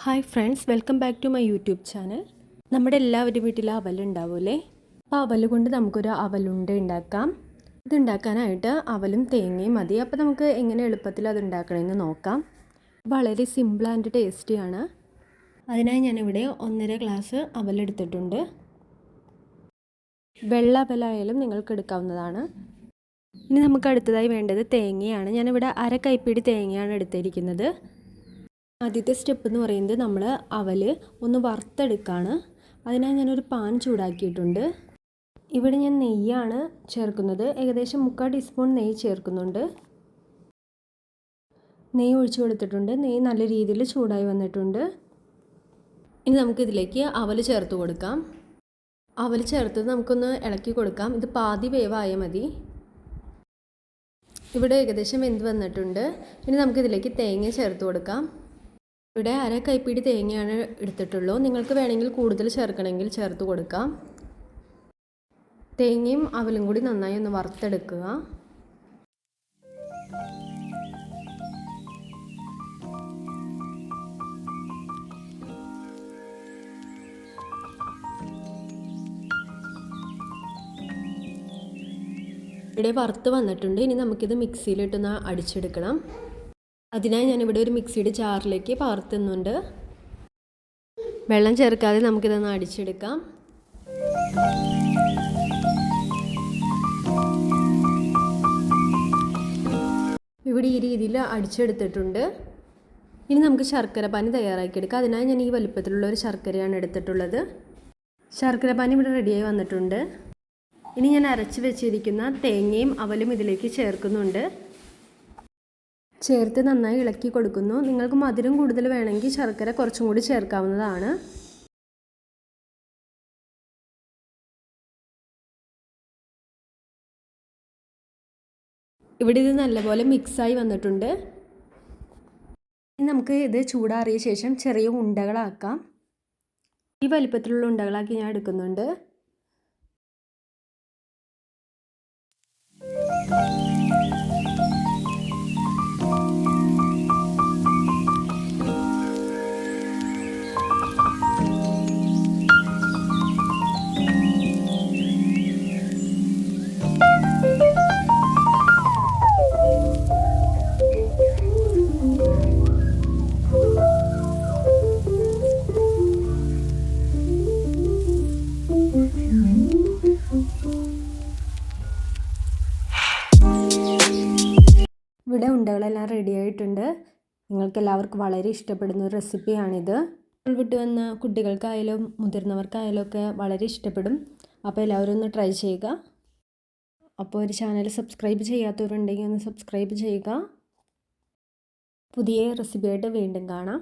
Hi friends, welcome back to my YouTube channel. നമ്മുടെ എല്ലാവരും വീട്ടിൽ അവലുണ്ടാവൂലേ? അപ്പോൾ അവൽ കൊണ്ട് നമുക്കൊരു അവലുണ്ട ഉണ്ടാക്കാം. ഇതുണ്ടാക്കാനായിട്ട് അവലും തേങ്ങയും മതി. അപ്പോൾ നമുക്ക് എങ്ങനെ എളുപ്പത്തിൽ അത് ഉണ്ടാക്കണമെന്ന് നോക്കാം. വളരെ സിമ്പിൾ ആൻഡ് ടേസ്റ്റിയാണ്. അതിനായി ഞാനിവിടെ 1.5 ഗ്ലാസ് അവലെടുത്തിട്ടുണ്ട്. വെള്ള അവലായാലും നിങ്ങൾക്ക് എടുക്കാവുന്നതാണ്. ഇനി നമുക്ക് അടുത്തതായി വേണ്ടത് തേങ്ങയാണ്. ഞാനിവിടെ 1/2 കൈപ്പിടി തേങ്ങയാണ് എടുത്തിരിക്കുന്നത്. ആദ്യത്തെ സ്റ്റെപ്പ് എന്ന് പറയുന്നത് നമ്മൾ അവൽ ഒന്ന് വറുത്തെടുക്കുകയാണ്. അതിനായി ഞാനൊരു പാൻ ചൂടാക്കിയിട്ടുണ്ട്. ഇവിടെ ഞാൻ നെയ്യാണ് ചേർക്കുന്നത്. ഏകദേശം 3/4 ടീസ്പൂൺ നെയ്യ് ചേർക്കുന്നുണ്ട്. നെയ്യ് ഒഴിച്ചു കൊടുത്തിട്ടുണ്ട്. നെയ്യ് നല്ല രീതിയിൽ ചൂടായി വന്നിട്ടുണ്ട്. ഇനി നമുക്കിതിലേക്ക് അവൽ ചേർത്ത് കൊടുക്കാം. അവൽ ചേർത്ത് നമുക്കൊന്ന് ഇളക്കി കൊടുക്കാം. ഇത് പാതി വേവായാൽ മതി. ഇവിടെ ഏകദേശം വെന്ത് വന്നിട്ടുണ്ട്. ഇനി നമുക്കിതിലേക്ക് തേങ്ങ ചേർത്ത് കൊടുക്കാം. ഇവിടെ 1/2 കൈപ്പിടി തേങ്ങയാണ് എടുത്തിട്ടുള്ളൂ. നിങ്ങൾക്ക് വേണമെങ്കിൽ കൂടുതൽ ചേർക്കണമെങ്കിൽ ചേർത്ത് കൊടുക്കാം. തേങ്ങയും അവലും കൂടി നന്നായി ഒന്ന് വറുത്തെടുക്കുക. ഇവിടെ വറുത്ത് വന്നിട്ടുണ്ട്. ഇനി നമുക്കിത് മിക്സിയിലിട്ടൊന്ന് അടിച്ചെടുക്കണം. അതിനായി ഞാനിവിടെ ഒരു മിക്സിയുടെ ജാറിലേക്ക് പകർത്തുന്നുണ്ട്. വെള്ളം ചേർക്കാതെ നമുക്കിതൊന്ന് അടിച്ചെടുക്കാം. ഇവിടെ ഈ രീതിയിൽ അടിച്ചെടുത്തിട്ടുണ്ട്. ഇനി നമുക്ക് ശർക്കര പാനി തയ്യാറാക്കിയെടുക്കാം. അതിനായി ഞാൻ ഈ വലുപ്പത്തിലുള്ള ഒരു ശർക്കരയാണ് എടുത്തിട്ടുള്ളത്. ശർക്കര പാനി ഇവിടെ റെഡിയായി വന്നിട്ടുണ്ട്. ഇനി ഞാൻ അരച്ച് വെച്ചിരിക്കുന്ന തേങ്ങയും അവലും ഇതിലേക്ക് ചേർക്കുന്നുണ്ട്. ചേർത്ത് നന്നായി ഇളക്കി കൊടുക്കുന്നു. നിങ്ങൾക്ക് മധുരം കൂടുതൽ വേണമെങ്കിൽ ശർക്കര കുറച്ചും കൂടി ചേർക്കാവുന്നതാണ്. ഇവിടെ ഇത് നല്ലപോലെ മിക്സായി വന്നിട്ടുണ്ട്. നമുക്ക് ഇത് ചൂടാറിയ ശേഷം ചെറിയ ഉണ്ടകളാക്കാം. ഈ വലിപ്പത്തിലുള്ള ഉണ്ടകളാക്കി ഞാൻ എടുക്കുന്നുണ്ട്. ഇവിടെ ഉണ്ടകളെല്ലാം റെഡി ആയിട്ടുണ്ട്. നിങ്ങൾക്ക് എല്ലാവർക്കും വളരെ ഇഷ്ടപ്പെടുന്ന ഒരു റെസിപ്പിയാണിത്. സ്കൂൾ വിട്ട് വന്ന കുട്ടികൾക്കായാലും മുതിർന്നവർക്കായാലും ഒക്കെ വളരെ ഇഷ്ടപ്പെടും. അപ്പോൾ എല്ലാവരും ഒന്ന് ട്രൈ ചെയ്യുക. അപ്പോൾ ഒരു ചാനൽ സബ്സ്ക്രൈബ് ചെയ്യാത്തവരുണ്ടെങ്കിൽ ഒന്ന് സബ്സ്ക്രൈബ് ചെയ്യുക. പുതിയ റെസിപ്പിയായിട്ട് വീണ്ടും കാണാം.